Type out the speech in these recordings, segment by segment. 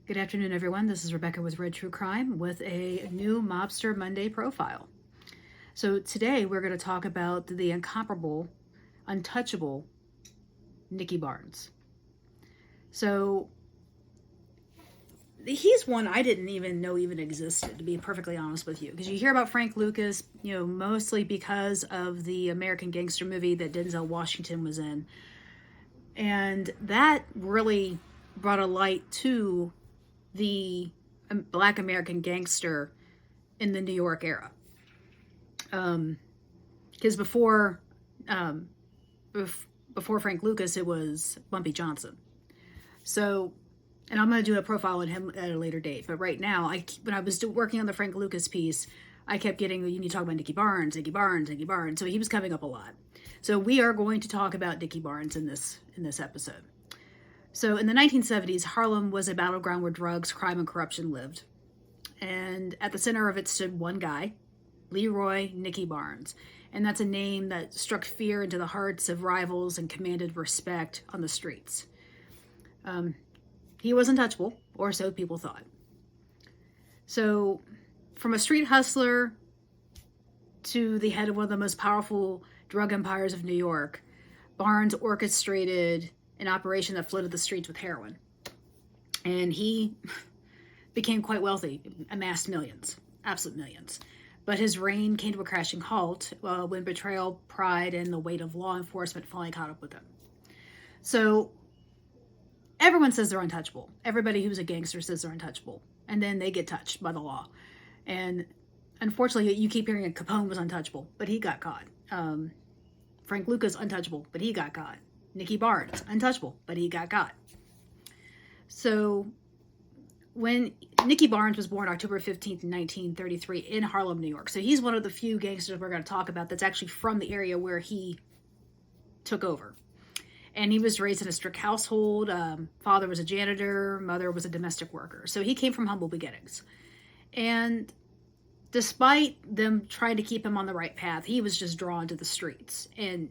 Good afternoon, everyone. This is Rebecca with Red True Crime with a new Mobster Monday profile. So today we're going to talk about the incomparable, untouchable Nicky Barnes. So he's one I didn't even know even existed, to be perfectly honest with you, because you hear about Frank Lucas, mostly because of the American Gangster movie that Denzel Washington was in. And that really brought a light to the Black American gangster in the New York era. Because before Frank Lucas, it was Bumpy Johnson. So, and I'm going to do a profile on him at a later date. But right now, when I was working on the Frank Lucas piece, I kept getting, you need to talk about Nicky Barnes. So he was coming up a lot. So we are going to talk about Nicky Barnes in this episode. So in the 1970s, Harlem was a battleground where drugs, crime, and corruption lived. And at the center of it stood one guy, Leroy Nicky Barnes. And that's a name that struck fear into the hearts of rivals and commanded respect on the streets. He was untouchable, or so people thought. So from a street hustler to the head of one of the most powerful drug empires of New York, Barnes orchestrated an operation that flooded the streets with heroin. And he became quite wealthy, amassed millions, absolute millions. But his reign came to a crashing halt when betrayal, pride, and the weight of law enforcement finally caught up with him. So everyone says they're untouchable. Everybody who's a gangster says they're untouchable. And then they get touched by the law. And unfortunately, you keep hearing Capone was untouchable, but he got caught. Frank Lucas, untouchable, but he got caught. Nicky Barnes, untouchable, but he got caught. So when Nicky Barnes was born October 15th, 1933 in Harlem, New York. So he's one of the few gangsters we're going to talk about that's actually from the area where he took over. And he was raised in a strict household. Father was a janitor, mother was a domestic worker. So he came from humble beginnings. And despite them trying to keep him on the right path, he was just drawn to the streets and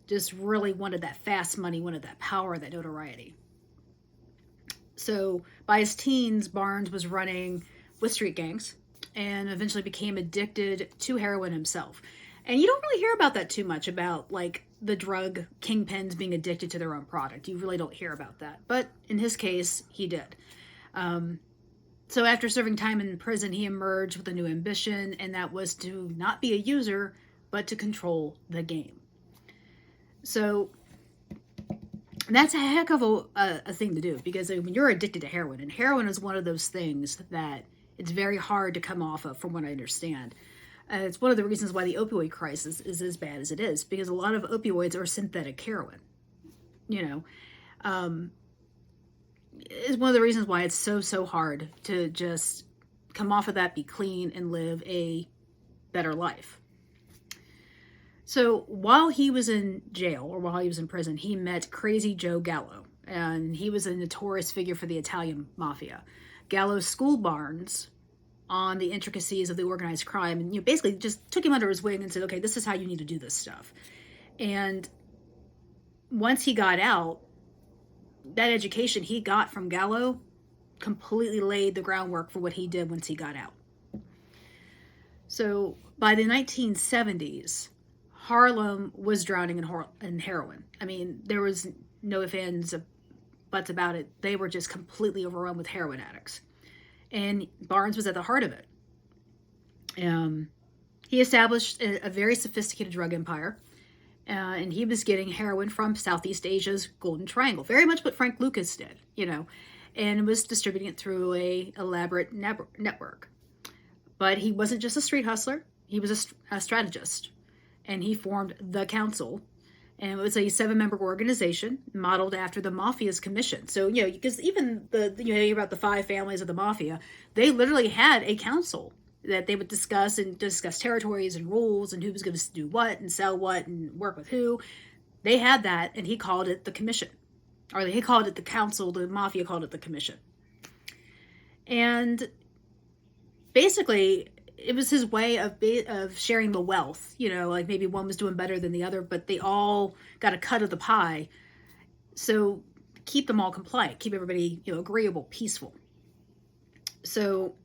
just really wanted that fast money, wanted that power, that notoriety. So by his teens, Barnes was running with street gangs and eventually became addicted to heroin himself. And you don't really hear about that too much, about like the drug kingpins being addicted to their own product. You really don't hear about that. But in his case, he did. So after serving time in prison, he emerged with a new ambition, and that was to not be a user, but to control the game. So that's a heck of a thing to do, because when you're addicted to heroin, and heroin is one of those things that it's very hard to come off of, from what I understand. It's one of the reasons why the opioid crisis is as bad as it is, because a lot of opioids are synthetic heroin. It's one of the reasons why it's so hard to just come off of that, be clean, and live a better life. So while he was in jail, or while he was in prison, he met Crazy Joe Gallo, and he was a notorious figure for the Italian mafia. Gallo schooled Barnes on the intricacies of the organized crime, and basically just took him under his wing and said, okay, this is how you need to do this stuff. And once he got out, that education he got from Gallo completely laid the groundwork for what he did once he got out. So by the 1970s, Harlem was drowning in heroin. I mean, there was no ifs, ands, buts about it. They were just completely overrun with heroin addicts. And Barnes was at the heart of it. He established a very sophisticated drug empire, and he was getting heroin from Southeast Asia's Golden Triangle, very much what Frank Lucas did, and was distributing it through a elaborate network. But he wasn't just a street hustler; he was a strategist, and he formed the Council, and it was a 7-member organization modeled after the Mafia's commission. So because even you hear about the 5 families of the Mafia, they literally had a council that they would discuss territories and rules and who was going to do what and sell what and work with who. They had that, and he called it the commission. Or he called it the council, the Mafia called it the commission. And basically, it was his way of sharing the wealth. Like maybe one was doing better than the other, but they all got a cut of the pie. So keep them all compliant, keep everybody agreeable, peaceful. So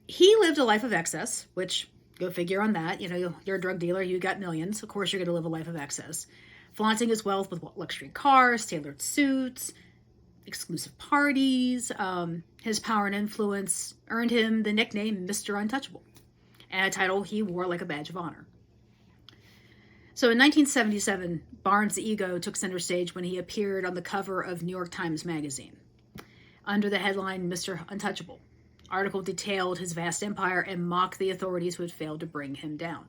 he lived a life of excess, which, go figure on that. You're a drug dealer, you got millions. Of course, you're going to live a life of excess. Flaunting his wealth with luxury cars, tailored suits, exclusive parties. His power and influence earned him the nickname Mr. Untouchable, and a title he wore like a badge of honor. So in 1977, Barnes' ego took center stage when he appeared on the cover of New York Times Magazine under the headline Mr. Untouchable. Article detailed his vast empire and mocked the authorities who had failed to bring him down,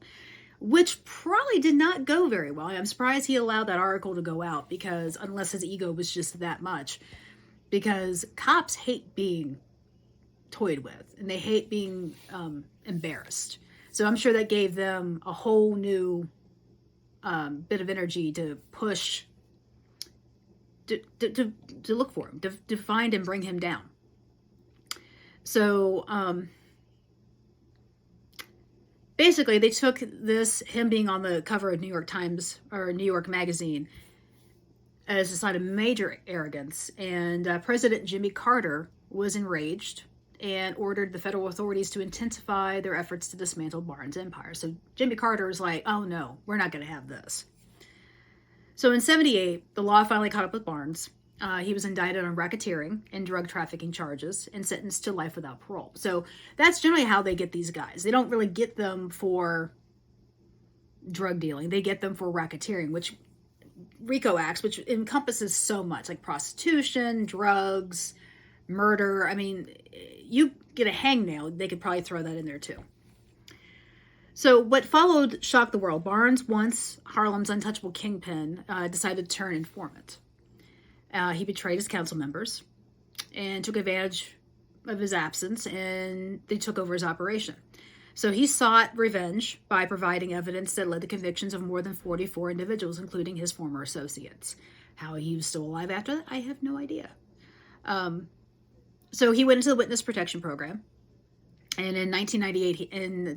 which probably did not go very well. I'm surprised he allowed that article to go out, because unless his ego was just that much, because cops hate being toyed with and they hate being embarrassed. So I'm sure that gave them a whole new bit of energy to push, to look for him, to find and bring him down. So basically, they took him being on the cover of New York Times or New York Magazine, as a sign of major arrogance. And President Jimmy Carter was enraged and ordered the federal authorities to intensify their efforts to dismantle Barnes' empire. So Jimmy Carter was like, oh no, we're not going to have this. So in 1978, the law finally caught up with Barnes. He was indicted on racketeering and drug trafficking charges and sentenced to life without parole. So that's generally how they get these guys. They don't really get them for drug dealing. They get them for racketeering, which RICO acts, which encompasses so much, like prostitution, drugs, murder. I mean, you get a hangnail, they could probably throw that in there too. So what followed shocked the world. Barnes, once Harlem's untouchable kingpin, decided to turn informant. He betrayed his council members and took advantage of his absence, and they took over his operation. So he sought revenge by providing evidence that led to convictions of more than 44 individuals, including his former associates. How he was still alive after that, I have no idea. So he went into the witness protection program, and in 1998, he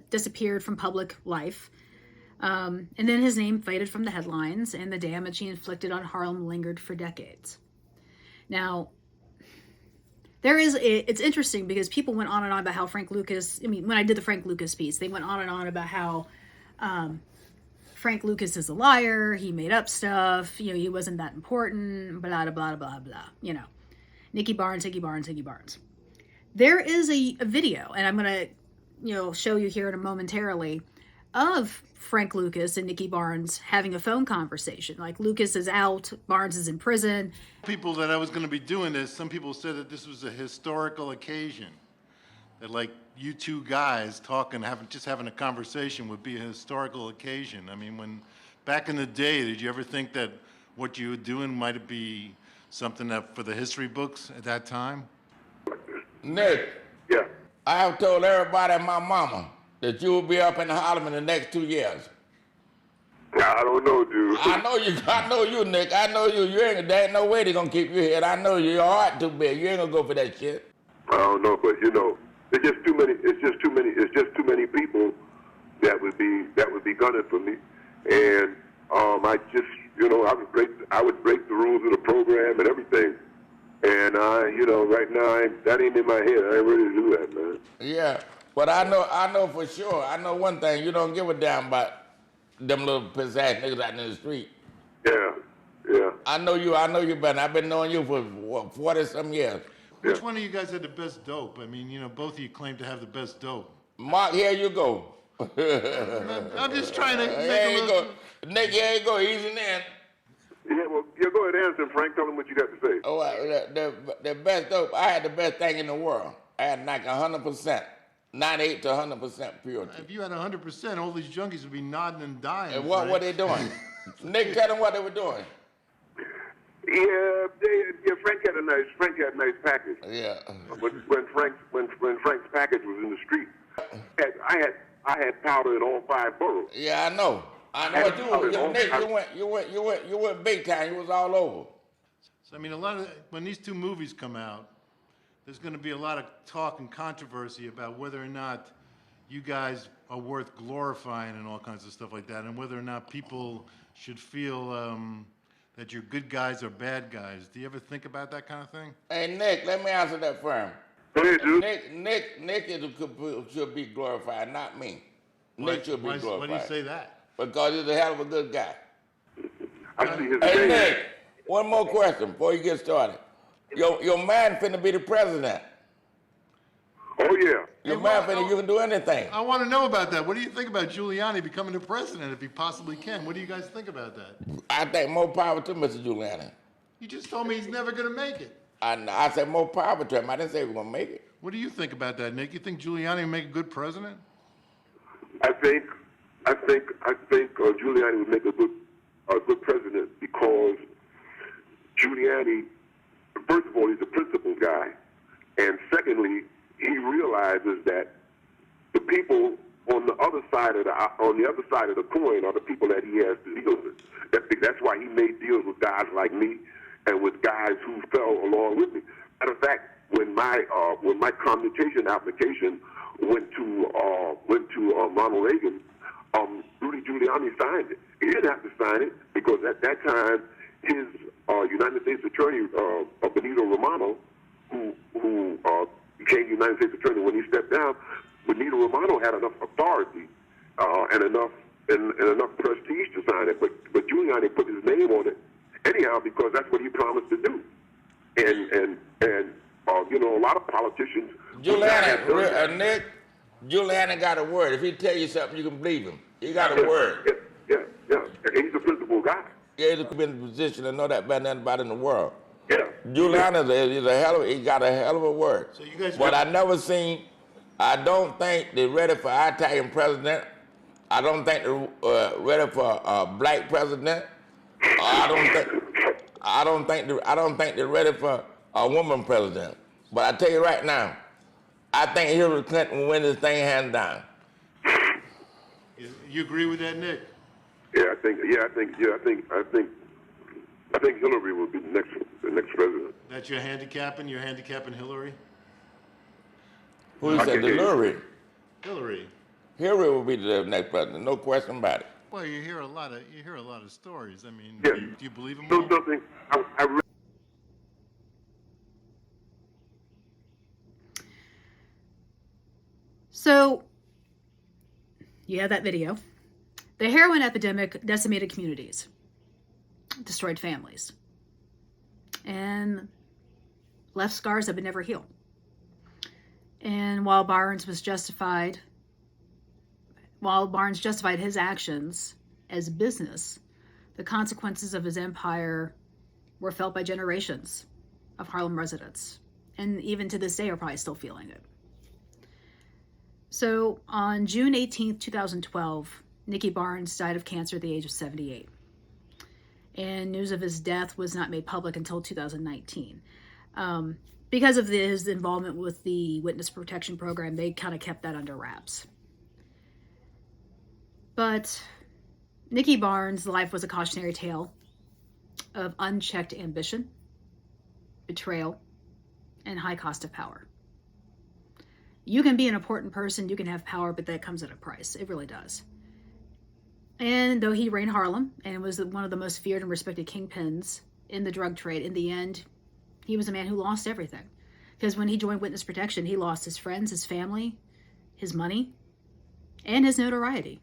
disappeared from public life. And then his name faded from the headlines, and the damage he inflicted on Harlem lingered for decades. Now, it's interesting because people went on and on about how Frank Lucas, when I did the Frank Lucas piece, they went on and on about how Frank Lucas is a liar, he made up stuff, he wasn't that important, blah, blah, blah, blah, blah, Nicky Barnes. There is a video, and I'm going to, show you here in a momentarily, of Frank Lucas and Nicky Barnes having a phone conversation. Like, Lucas is out, Barnes is in prison. People that I was going to be doing this, some people said that this was a historical occasion. That like you two guys talking, having a conversation would be a historical occasion. I mean, when back in the day, did you ever think that what you were doing might be something that for the history books at that time? Nick. Yeah. I have told everybody and my mama that you will be up in Harlem in the next 2 years. I don't know, dude. I know you, Nick. I know you. There ain't no way they're gonna keep you here. I know you. Your heart too big. You ain't gonna go for that shit. I don't know, but it's just too many people that would be gunning for me. And I would break the rules of the program and everything. And right now that ain't in my head. I ain't ready to do that, man. Yeah, but I know for sure. I know one thing. You don't give a damn about them little piss ass niggas out in the street. Yeah, yeah. I know you better. I've been knowing you for what, 40-some years. Which one of you guys had the best dope? I mean, both of you claim to have the best dope. Mark, here you go. I'm just trying to make Here a you little... go. Nick, here you go. Easy in. Yeah, well, go ahead and answer, Frank. Tell him what you got to say. Oh, the best dope. I had the best thing in the world. I had like 100%, 98 to 100% purity. If you had 100%, all these junkies would be nodding and dying. And what were they doing? Nick, tell them what they were doing. Yeah, Frank had a nice package. Yeah. When Frank's package was in the street, I had powder in all 5 boroughs. Yeah, I know. But you went big time. You was all over. So I mean, when these 2 movies come out, there's going to be a lot of talk and controversy about whether or not you guys are worth glorifying and all kinds of stuff like that, and whether or not people should feel that you're good guys or bad guys. Do you ever think about that kind of thing? Hey, Nick, let me answer that for him. Go ahead, dude. Nick should be glorified, not me. Nick should be glorified. Why do you say that? Because he's a hell of a good guy. I see his Hey, name. Nick, one more question before you get started. Your man finna be the president. Oh, yeah. Your man finna, you can do anything. I want to know about that. What do you think about Giuliani becoming the president if he possibly can? What do you guys think about that? I think more power to Mr. Giuliani. You just told me he's never going to make it. I said more power to him. I didn't say he was gonna make it. What do you think about that, Nick? You think Giuliani would make a good president? I think Giuliani would make a good president because Giuliani, first of all, he's a principled guy, and secondly, he realizes that the people on the other side of the coin are the people that he has to deal with. That's why he made deals with guys like me and with guys who fell along with me. Matter of fact, when my commutation application went to Ronald Reagan, Rudy Giuliani signed it. He didn't have to sign it because at that time his United States Attorney Benito Romano, who became United States Attorney when he stepped down, Benito Romano had enough authority and enough prestige to sign it, but Giuliani put his name on it anyhow because that's what he promised to do. And a lot of politicians. Nick, Giuliani got a word. If he tell you something, you can believe him. He got a word. Yeah. He's a principled guy. Yeah, he's been in a position to know that better than anybody in the world. Yeah. Giuliani he got a hell of a word. So you guys but I don't think they're ready for an Italian president. I don't think they're ready for a black president. I don't think they're ready for a woman president. But I tell you right now, I think Hillary Clinton will win this thing hands down. You agree with that, Nick? I think Hillary will be the next president. That you're handicapping Hillary? Who said Hillary? Hillary. Hillary will be the next president, no question about it. Well, you hear a lot of stories. I mean, Yeah. do you believe them So all? something I So, you have that video. The heroin epidemic decimated communities, destroyed families, and left scars that would never heal. And while Barnes justified his actions as business, the consequences of his empire were felt by generations of Harlem residents, and even to this day are probably still feeling it. So on June 18th, 2012, Nicky Barnes died of cancer at the age of 78. And news of his death was not made public until 2019. Because of his involvement with the Witness Protection Program, they kind of kept that under wraps. But Nicky Barnes' life was a cautionary tale of unchecked ambition, betrayal, and high cost of power. You can be an important person, you can have power, but that comes at a price. It really does. And though he reigned Harlem and was one of the most feared and respected kingpins in the drug trade, in the end, He was a man who lost everything. Because when he joined witness protection, he lost his friends, his family, his money, and his notoriety.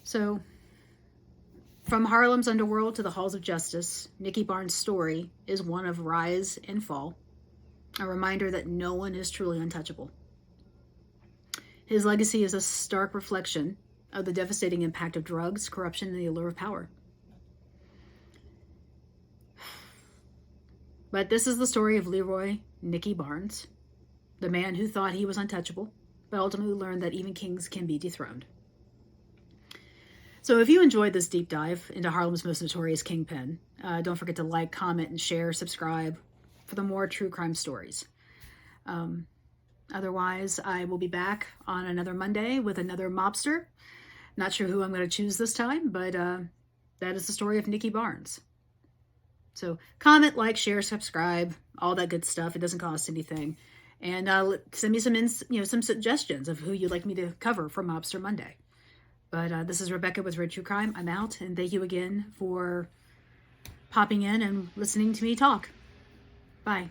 So, from Harlem's underworld to the halls of justice, Nicky Barnes' story is one of rise and fall, a reminder that no one is truly untouchable. His legacy is a stark reflection of the devastating impact of drugs, corruption, and the allure of power. But this is the story of Leroy Nicky Barnes, the man who thought he was untouchable, but ultimately learned that even kings can be dethroned. So if you enjoyed this deep dive into Harlem's most notorious kingpin, don't forget to like, comment, and share, subscribe for the more true crime stories. Otherwise, I will be back on another Monday with another mobster. Not sure who I'm going to choose this time, but that is the story of Nicky Barnes. So comment, like, share, subscribe, all that good stuff. It doesn't cost anything. And send me some suggestions of who you'd like me to cover for Mobster Monday. But this is Rebecca with Red True Crime. I'm out, and thank you again for popping in and listening to me talk. Bye.